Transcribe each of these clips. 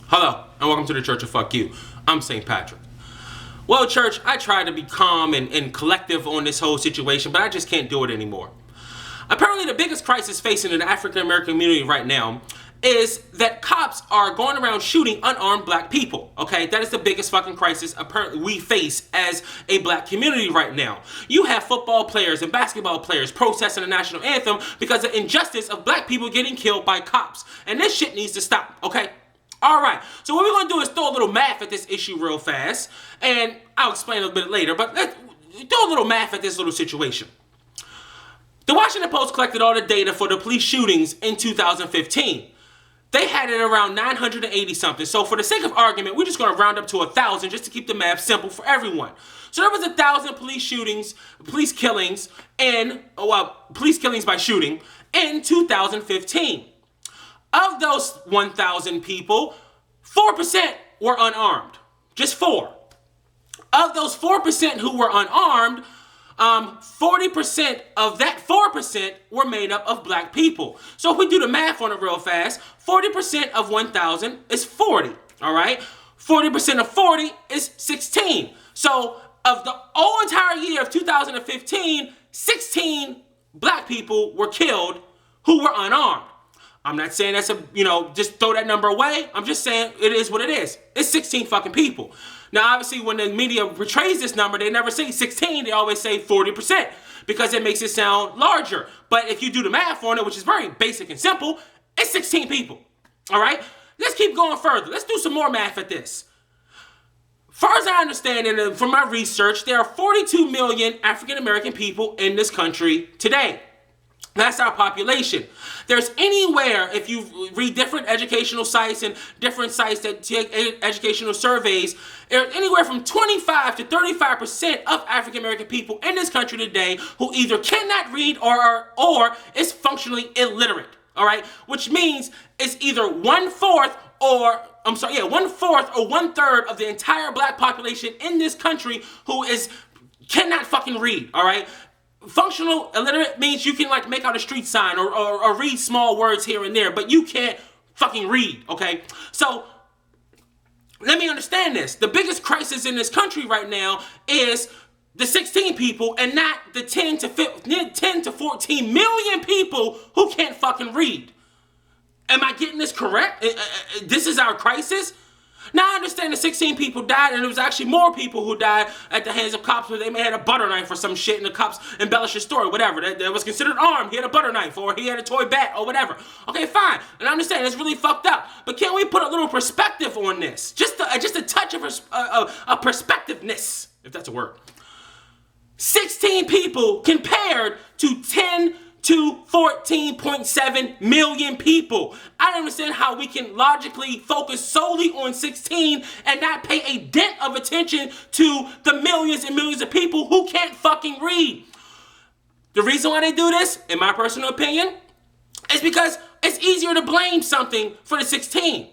Hello, and welcome to the Church of Fuck You. I'm St. Patrick. Well, church, I try to be calm and collective on this whole situation, but I just can't do it anymore. Apparently, the biggest crisis facing the African American community right now is that cops are going around shooting unarmed black people. Okay, that is the biggest fucking crisis apparently we face as a black community right now. You have football players and basketball players protesting the national anthem because of the injustice of black people getting killed by cops. And this shit needs to stop, okay? Alright, so what we're going to do is throw a little math at this issue real fast, and I'll explain a little bit later, but let's throw a little math at this little situation. The Washington Post collected all the data for the police shootings in 2015. They had it around 980 something, so for the sake of argument, we're just going to round up to 1,000 just to keep the math simple for everyone. So there was 1,000 police shootings, police killings by shooting in 2015. Of those 1,000 people, 4% were unarmed. Just 4. Of those 4% who were unarmed, 40% of that 4% were made up of black people. So if we do the math on it real fast, 40% of 1,000 is 40, all right? 40% of 40 is 16. So of the whole entire year of 2015, 16 black people were killed who were unarmed. I'm not saying that's just throw that number away. I'm just saying it is what it is. It's 16 fucking people. Now, obviously, when the media portrays this number, they never say 16. They always say 40% because it makes it sound larger. But if you do the math on it, which is very basic and simple, it's 16 people. All right? Let's keep going further. Let's do some more math at this. Far as I understand, and from my research, there are 42 million African American people in this country today. That's our population. There's anywhere, if you read different educational sites and different sites that take educational surveys, there's anywhere from 25 to 35% of African American people in this country today who either cannot read or is functionally illiterate. All right, which means it's either 1/4 or 1/3 of the entire black population in this country who cannot fucking read. All right. Functional illiterate means you can make out a street sign or read small words here and there, but you can't fucking read, okay? So let me understand this. The biggest crisis in this country right now is the 16 people and not the 10 to 14 million people who can't fucking read. Am I getting this correct? This is our crisis? Now, I understand the 16 people died, and there was actually more people who died at the hands of cops where they may have had a butter knife or some shit, and the cops embellished the story, whatever. That was considered armed. He had a butter knife, or he had a toy bat, or whatever. Okay, fine. And I understand it's really fucked up. But can we put a little perspective on this? Just a touch of perspectiveness, if that's a word. 16 people compared to 10 to 14.7 million people. I don't understand how we can logically focus solely on 16 and not pay a dent of attention to the millions and millions of people who can't fucking read. The reason why they do this, in my personal opinion, is because it's easier to blame something for the 16.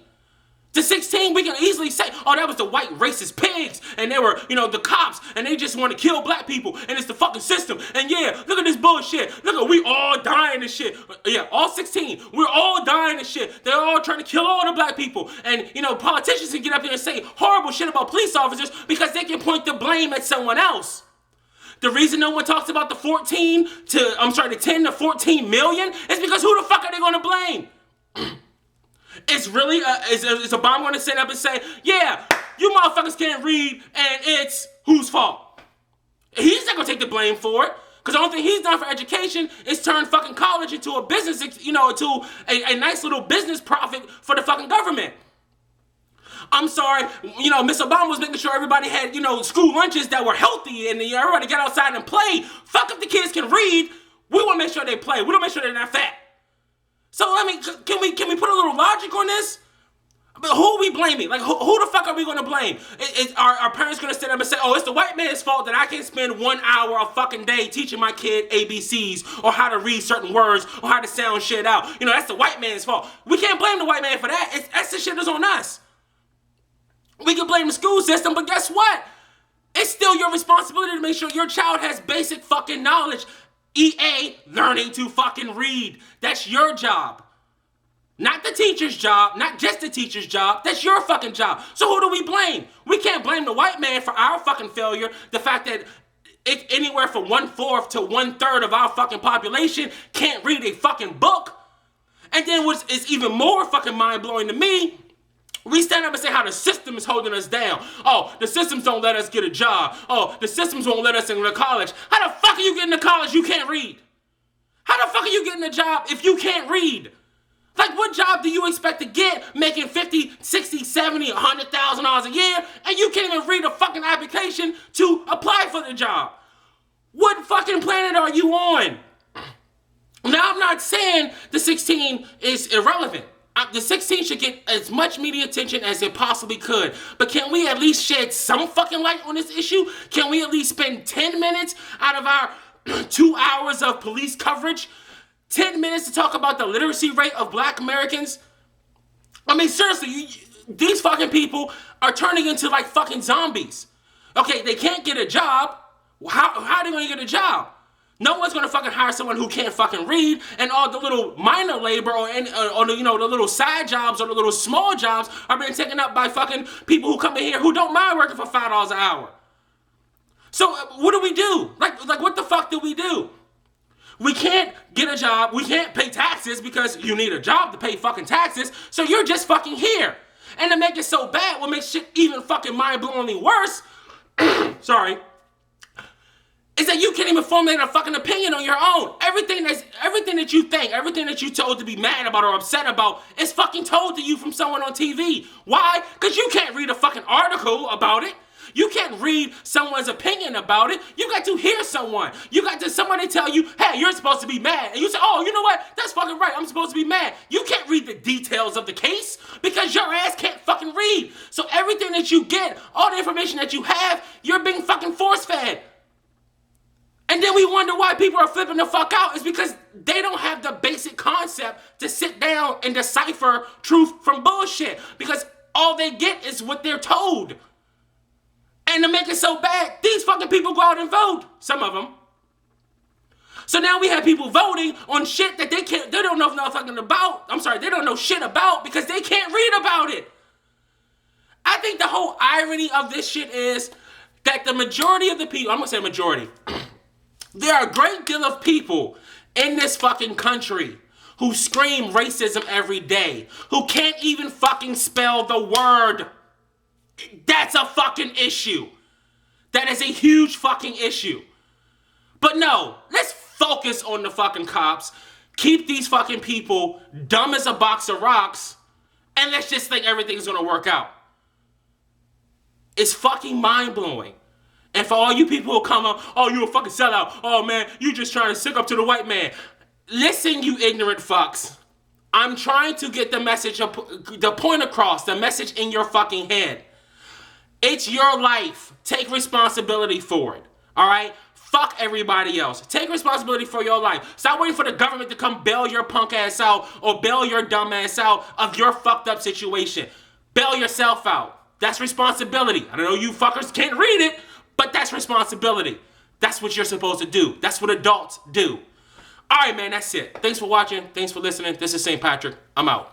The 16, we can easily say, oh, that was the white racist pigs, and they were, the cops, and they just want to kill black people, and it's the fucking system, and yeah, look at this bullshit, look at, we all dying and shit, yeah, all 16, we're all dying and shit, they're all trying to kill all the black people, and, politicians can get up there and say horrible shit about police officers because they can point the blame at someone else. The reason no one talks about the 10 to 14 million is because who the fuck are they going to blame? It's really, is Obama going to stand up and say, yeah, you motherfuckers can't read, and it's whose fault? He's not going to take the blame for it, because the only thing he's done for education is turn fucking college into a business, to a nice little business profit for the fucking government. I'm sorry, Miss Obama was making sure everybody had, school lunches that were healthy, and everybody got outside and play. Fuck if the kids can read, we want to make sure they play. We don't make sure they're not fat. So, can we put a little logic on this? But who are we blaming? Who the fuck are we going to blame? Are our parents going to stand up and say, oh, it's the white man's fault that I can't spend 1 hour a fucking day teaching my kid ABCs or how to read certain words or how to sound shit out? That's the white man's fault. We can't blame the white man for that. That's the shit that's on us. We can blame the school system, but guess what? It's still your responsibility to make sure your child has basic fucking knowledge. EA, learning to fucking read. That's your job. Not the teacher's job, not just the teacher's job. That's your fucking job. So who do we blame? We can't blame the white man for our fucking failure. The fact that anywhere from 1/4 to 1/3 of our fucking population can't read a fucking book. And then what is even more fucking mind-blowing to me, we stand up and say how the system is holding us down. Oh, the systems don't let us get a job. Oh, the systems won't let us into college. How the fuck are you getting to college? You can't read. How the fuck are you getting a job if you can't read? Like, what job do you expect to get making $50, $60, $70, $100,000 a year and you can't even read a fucking application to apply for the job? What fucking planet are you on? Now, I'm not saying the 16 is irrelevant. The 16 should get as much media attention as it possibly could. But can we at least shed some fucking light on this issue? Can we at least spend 10 minutes out of our 2 hours of police coverage 10 minutes to talk about the literacy rate of black Americans? I mean, seriously, these fucking people are turning into like fucking zombies. Okay, they can't get a job. How are they going to get a job? No one's going to fucking hire someone who can't fucking read, and all the little minor labor or the, you know, the little side jobs or the little small jobs are being taken up by fucking people who come in here who don't mind working for $5 an hour. So what do we do? Like what the fuck do we do? We can't get a job. We can't pay taxes because you need a job to pay fucking taxes. So you're just fucking here. And to make it so bad, what makes shit even fucking mind-blowingly worse, sorry, is that you can't even formulate a fucking opinion on your own. Everything that you think, everything that you're told to be mad about or upset about is fucking told to you from someone on TV. Why? Because you can't read a fucking article about it. You can't read someone's opinion about it. You got to hear someone. You got to somebody tell you, hey, you're supposed to be mad. And you say, oh, you know what? That's fucking right. I'm supposed to be mad. You can't read the details of the case because your ass can't fucking read. So everything that you get, all the information that you have, you're being fucking force-fed. And then we wonder why people are flipping the fuck out. It's because they don't have the basic concept to sit down and decipher truth from bullshit. Because all they get is what they're told. And to make it so bad, these fucking people go out and vote. Some of them. So now we have people voting on shit that they don't know nothing about. I'm sorry, they don't know shit about because they can't read about it. I think the whole irony of this shit is that the majority of the people, I'm gonna say majority, there are a great deal of people in this fucking country who scream racism every day, who can't even fucking spell the word. That's a fucking issue. That is a huge fucking issue. But no, let's focus on the fucking cops, keep these fucking people dumb as a box of rocks, and let's just think everything's gonna work out. It's fucking mind-blowing. And for all you people who come up, oh, you a fucking sellout. Oh, man, you just trying to stick up to the white man. Listen, you ignorant fucks. I'm trying to get the message, the point across, the message in your fucking head. It's your life. Take responsibility for it. All right? Fuck everybody else. Take responsibility for your life. Stop waiting for the government to come bail your punk ass out or bail your dumb ass out of your fucked up situation. Bail yourself out. That's responsibility. I don't know, you fuckers can't read it, but that's responsibility. That's what you're supposed to do. That's what adults do. All right, man, that's it. Thanks for watching. Thanks for listening. This is St. Patrick. I'm out.